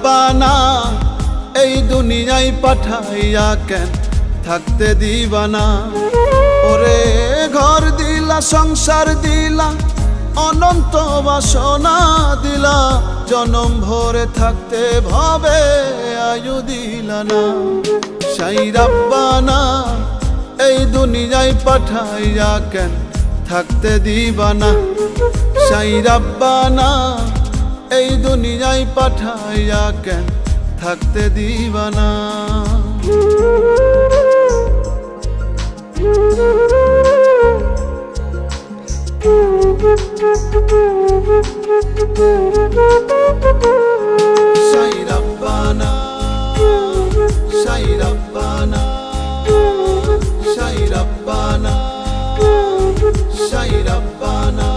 রাব্বানা এই দুনিয়ায় পাঠাইয়া কেন থাকতে দিবানা। ওরে ঘর দিলা সংসার দিলা অনন্ত বাসনা দিলা, জনম ভরে থাকতে ভাবে আয়ু দিলা না। সাই রাব্বানা এই দুনিয়ায় পাঠাইয়া কেন থাকতে দিবানা। সাই রাব্বানা এই দুনিয়ায় পাঠাইয়া কেন থাকতে দিবানা। সাই রাব্বানা সাই রাব্বানা সাই রাব্বানা সাই রাব্বানা।